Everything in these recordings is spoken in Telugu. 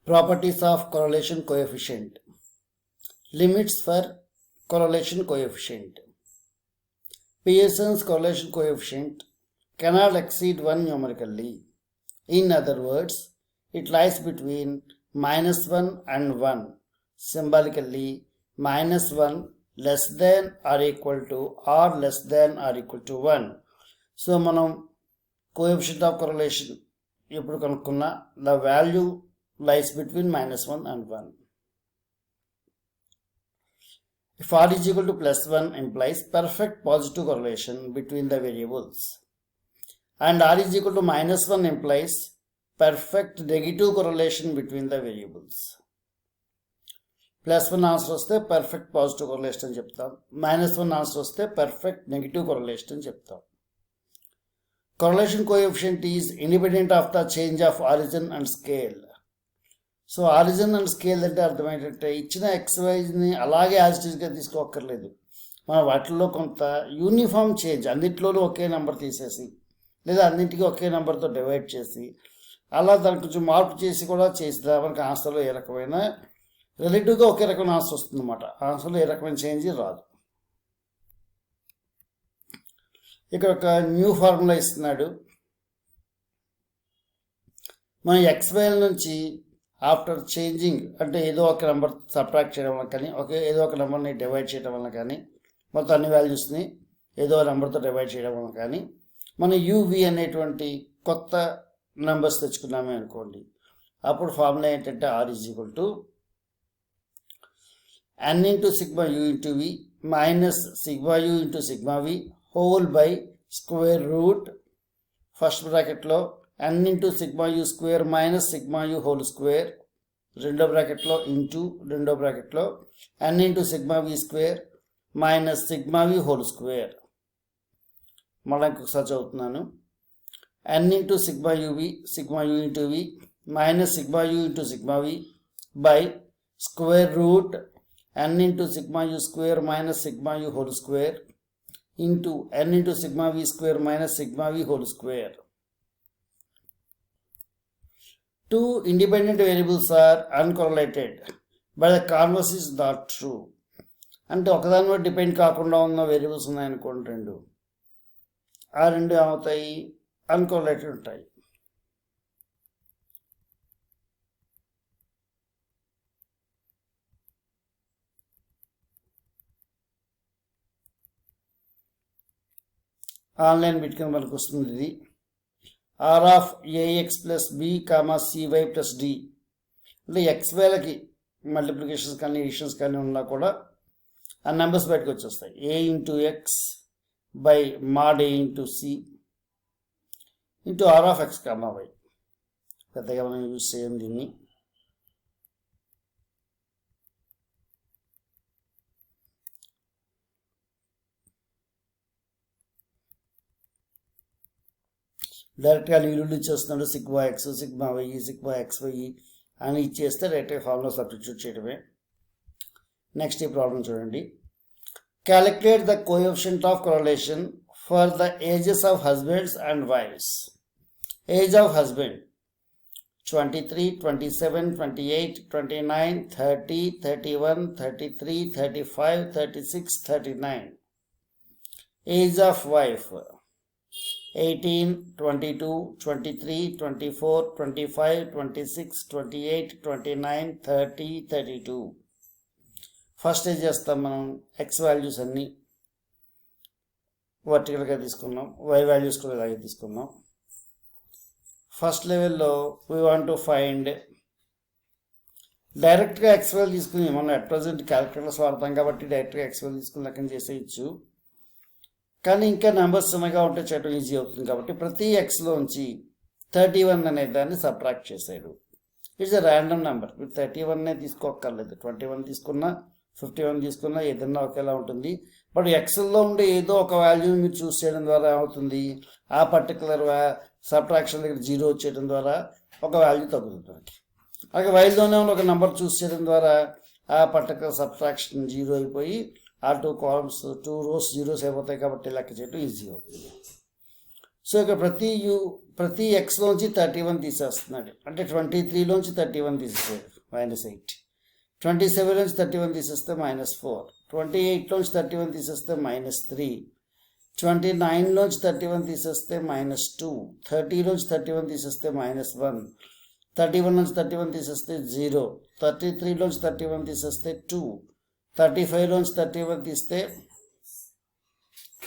Properties of correlation coefficient. Limits for correlation coefficient. Pearson's correlation coefficient cannot exceed 1 numerically. In other words, it lies between -1 and 1. Symbolically, -1 less than or equal to or less than or equal to 1. So, మనం coefficient of correlation ఎప్పుడు కనుక్కున్నా the value lies between -1 and 1. If r is equal to +1 implies perfect positive correlation between the variables, and r is equal to -1 implies perfect negative correlation between the variables. +1 answer వస్తే పర్ఫెక్ట్ పాజిటివ్ correlation అని చెప్తాం, -1 ఆన్సర్ వస్తే పర్ఫెక్ట్ నెగిటివ్ correlation అని చెప్తాం. Correlation coefficient is independent of the change of origin and scale. So origin and scale అంటే అర్థం ఏంటంటే ఇచ్చిన ఎక్స్వైజ్ని అలాగే యాజిటీస్గా తీసుకోక్కర్లేదు. మనం వాటిల్లో కొంత యూనిఫామ్ చేంజ్, అన్నింటిలోనూ ఒకే నెంబర్ తీసేసి లేదా అన్నింటికి ఒకే నెంబర్తో డివైడ్ చేసి అలా దానికి కొంచెం మార్పు చేసి కూడా చేసినా మనకి ఆన్సర్లో ఏ రకమైన రిలేటివ్గా ఒకే రకమైన ఆన్సర్ వస్తుందన్నమాట. ఆన్సర్లో ఏ రకమైన చేంజ్ రాదు. ఇక్కడ ఒక న్యూ ఫార్ములా ఇస్తున్నాడు. మనం ఎక్స్వైల్ నుంచి ఆఫ్టర్ చేంజింగ్ అంటే ఏదో ఒక నెంబర్ సబ్ట్రాక్ట్ చేయడం వల్ల కానీ ఏదో ఒక నెంబర్ని డివైడ్ చేయడం వల్ల కానీ మొత్తం అన్ని వాల్యూస్ని ఏదో నెంబర్తో డివైడ్ చేయడం వల్ల కానీ మనం యూవి అనేటువంటి కొత్త నెంబర్స్ తెచ్చుకున్నామే అనుకోండి, అప్పుడు ఫార్ములా ఏంటంటే r is equal to n into sigma u into v minus sigma u into sigma v whole by square root first బ్రాకెట్లో n into sigma u square minus sigma u whole square, రెండో బ్రాకెట్లో ఇంటూ రెండో బ్రాకెట్లో n into sigma v square minus sigma v whole square. మళ్ళీ ఇంకొకసారి చదువుతున్నాను. n into sigma u v sigma u into v minus sigma u into sigma v by square route n into sigma u square minus sigma u whole square into n into sigma v square minus sigma v whole square. Two independent variables are uncorrelated, but the converse is not true. అంటే ఒకదాని మీద డిపెండ్ కాకుండా ఉన్న వేరియబుల్స్ ఉన్నాయనుకోండి, రెండు ఏమవుతాయి? అన్కోరిలేటెడ్ ఉంటాయి. ఆన్లైన్ బిట్ కింద మనకు వస్తుంది ఇది. R of a x plus b comma c y plus d అంటే ఎక్స్వైలకి మల్టిప్లికేషన్స్ కానీ ఎడిషన్స్ కానీ ఉన్నా కూడా ఆ నెంబర్స్ బయటకు వచ్చేస్తాయి. A into X by mod A into C into R of X comma Y. పెద్దగా మనం యూజ్ చేయం దీన్ని. డైరెక్ట్గా లీలు ఇచ్చేస్తున్నాడు. Sigma X sigma Y sigma X Y అని ఇచ్చేస్తే డైరెక్ట్గా ఫార్ములా సబ్స్టిట్యూట్ చేయడమే. నెక్స్ట్ ఈ ప్రాబ్లం చూడండి. Calculate the coefficient of correlation for the ages of husbands and wives. Age of husband 23, 27, 28, 29, 30, 31, 33, 35, 36, 39. Age of wife 18, 22, 23, 24, 25, 26, 28, 29, 30, 32. First age చేస్తాం మనం. ఎక్స్ వాల్యూస్ అన్నీ వర్టికల్గా తీసుకున్నాం, వై వాల్యూస్ కూడా ఇలాగే తీసుకున్నాం. ఫస్ట్ లెవెల్లో వీ వాంట్ టు ఫైండ్ డైరెక్ట్గా ఎక్స్ వాల్యూ తీసుకుని, మనం అట్ ప్రజెంట్ క్యాలిక్యులేటర్స్ వాడతాం కాబట్టి డైరెక్ట్గా ఎక్స్ వాల్యూ తీసుకుని లెక్కన చేసేయచ్చు. కానీ ఇంకా నెంబర్స్ చిన్నగా ఉంటే చేయడం ఈజీ అవుతుంది కాబట్టి ప్రతి ఎక్స్లోంచి 31 అనే దాన్ని సబ్ట్రాక్ట్ చేసాడు. It's a random number. మీరు 31 తీసుకోక్కర్లేదు, 21 తీసుకున్నా 51 తీసుకున్నా ఏదన్నా ఒకేలా ఉంటుంది. బట్ ఎక్స్లో ఉండే ఏదో ఒక వాల్యూని మీరు చూస్ చేయడం ద్వారా ఏమవుతుంది, ఆ పర్టికులర్ సబ్ట్రాక్షన్ దగ్గర 0 వచ్చేయడం ద్వారా ఒక వాల్యూ తగ్గుతుంది మనకి. అలాగే వైల్లోనే ఉన్న ఒక నెంబర్ చూస్ చేయడం ద్వారా ఆ పర్టికులర్ సబ్ట్రాక్షన్ 0 అయిపోయి ఆ 2 కాలమ్స్ 2 రోస్ జీరోస్ అయిపోతాయి కాబట్టి లెక్క చేయడం ఈజీ అవుతుంది. సో ఇక ప్రతి ఎక్స్లోంచి 31 తీసేస్తున్నాడు, అంటే 23లోంచి 31 తీసేసాడు -8, 27లోంచి 31 తీసేస్తే -4, 28లోంచి 31 తీసేస్తే -3, 29లోంచి 31 తీసేస్తే -2, 30లోంచి 31 తీసేస్తే -1, 31లోంచి 31 తీసేస్తే 0, 33లోంచి 31 తీసేస్తే 2, 35లోంచి 31 తీస్తే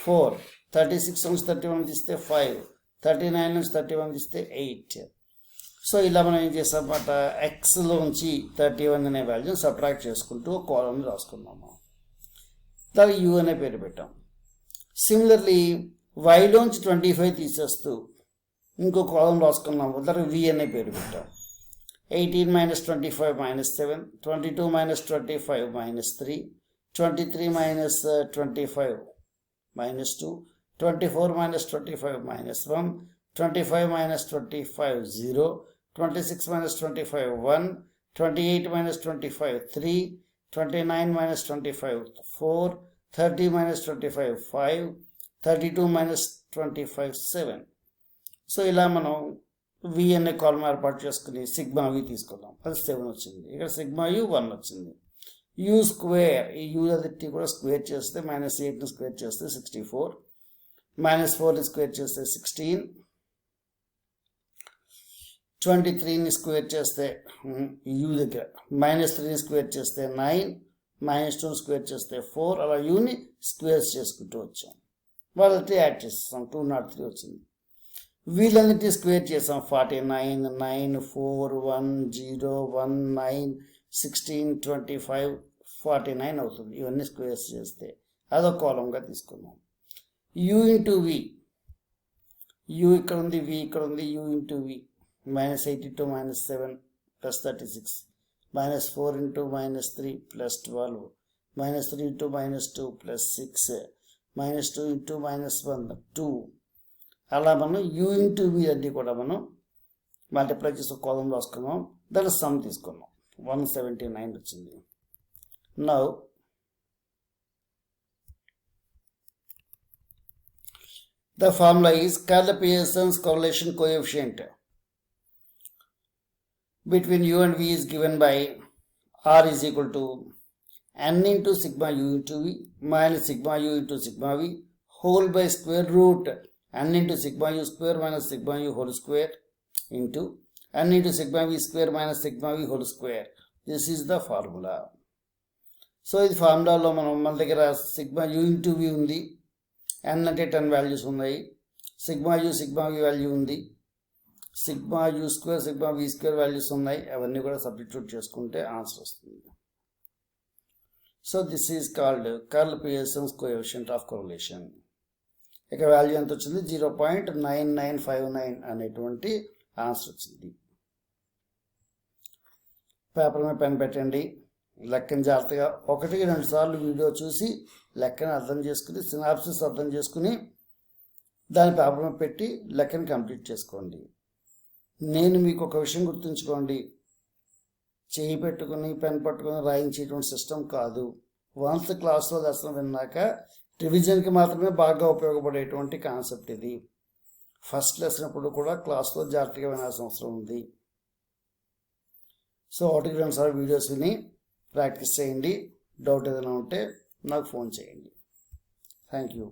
4, 36 నుంచి 31 తీస్తే 5, 39 నుంచి 31 తీస్తే 8. సో ఇలా మనం ఏం చేసామన్నమాట, ఎక్స్లోంచి 31 అనే వాల్యూని సబ్ట్రాక్ట్ చేసుకుంటూ కాలమ్ని రాసుకున్నాము. దానికి యూ అనే పేరు పెట్టాం. సిమిలర్లీ వైలోంచి 25 తీసేస్తూ ఇంకో కాలం రాసుకున్నాము, దానికి వి అనే పేరు పెట్టాం. 18 - 25 -7, 22 - 25 -3, 23 - 25 -2, 24 - 25 -1, 25 - 25 0, 26 - 25 1, 28 - 25 3, 29 - 25 4, 30 - 25 5, 32 - 25 7. సో ఇలా మనం వి అనే కాలం ఏర్పాటు చేసుకుని సిగ్మా వి తీసుకుందాం. అది 7 వచ్చింది. ఇక్కడ సిగ్మా యు 1 వచ్చింది. యూ స్క్వేర్, ఈ యూ అదిట్టి కూడా స్క్వేర్ చేస్తే -8ని స్క్వేర్ చేస్తే 64, -4ని స్క్వేర్ చేస్తే 16, 23ని స్క్వేర్ చేస్తే యూ దగ్గర -3ని స్క్వేర్ చేస్తే 9, -2ని స్క్వేర్ చేస్తే 4, అలా యూని స్క్వేర్స్ చేసుకుంటూ వచ్చాం. వాళ్ళకి యాడ్ చేస్తాం, 203 వచ్చింది. వీళ్ళన్నిటిని స్క్వేర్ చేసాం, 49 9 4 1 0 1 9 16 25 49 అవుతుంది. ఇవన్నీ స్క్వేర్స్ చేస్తే అదొక కాలంగా తీసుకున్నాం. యూ ఇంటూ వి, యూ ఇక్కడ ఉంది, వి ఇక్కడ ఉంది, యూ ఇంటూ వి -82 -7 +36, -4 × -3 +12, -3 × -2 +6, -2 × -1 2. అలా మనం యూ ఇంటూ వి అన్నీ కూడా మనం మల్టిప్లై చేసి కాలం రాసుకున్నాం. దాని సమ్ తీసుకున్నాం, 179 వచ్చింది. Now the formula is Pearson's correlation coefficient between u and v is given by r is equal to n into sigma u into v minus sigma u into sigma v whole by square root n into sigma u square minus sigma u whole square into n into sigma v square minus sigma v whole square. This is the formula. So ఇది ఫార్ములాలో మన దగ్గర సిగ్మా యూ ఇంటూ వి ఉంది, n అంటే 10 వాల్యూస్ ఉన్నాయి, సిగ్మా వి వాల్యూ ఉంది, sigma u square sigma v square values ఉన్నాయి. అవన్నీ కూడా సబ్స్టిట్యూట్ చేసుకుంటే ఆన్సర్ వస్తుంది. So this is called Pearson's coefficient of correlation. ఇక వాల్యూ ఎంత వచ్చింది, 0.9959 అనేటువంటి ఆన్సర్ వచ్చింది. పేపర్ మీద పెన్ పెట్టండి, లెక్కను జాగ్రత్తగా 1-2 సార్లు వీడియో చూసి లెక్కను అర్థం చేసుకుని సినాప్సిస్ అర్థం చేసుకుని దాని పేపర్ మీద పెట్టి లెక్కను కంప్లీట్ చేసుకోండి. నేను మీకు ఒక విషయం గుర్తుంచుకోండి, చేయి పెట్టుకుని పెన్ పట్టుకుని రాయించేటువంటి సిస్టమ్ కాదు. వన్స్ క్లాస్లో లెసన్ విన్నాక రివిజన్కి మాత్రమే బాగా ఉపయోగపడేటువంటి కాన్సెప్ట్ ఇది. ఫస్ట్ లెసన్ అప్పుడు కూడా క్లాస్లో జాగ్రత్తగా వినాల్సిన అవసరం ఉంది. సో 1-2 సార్లు వీడియోస్ విని ప్రాక్టీస్ చేయండి. డౌట్ ఏదైనా ఉంటే నాకు ఫోన్ చేయండి. Thank you.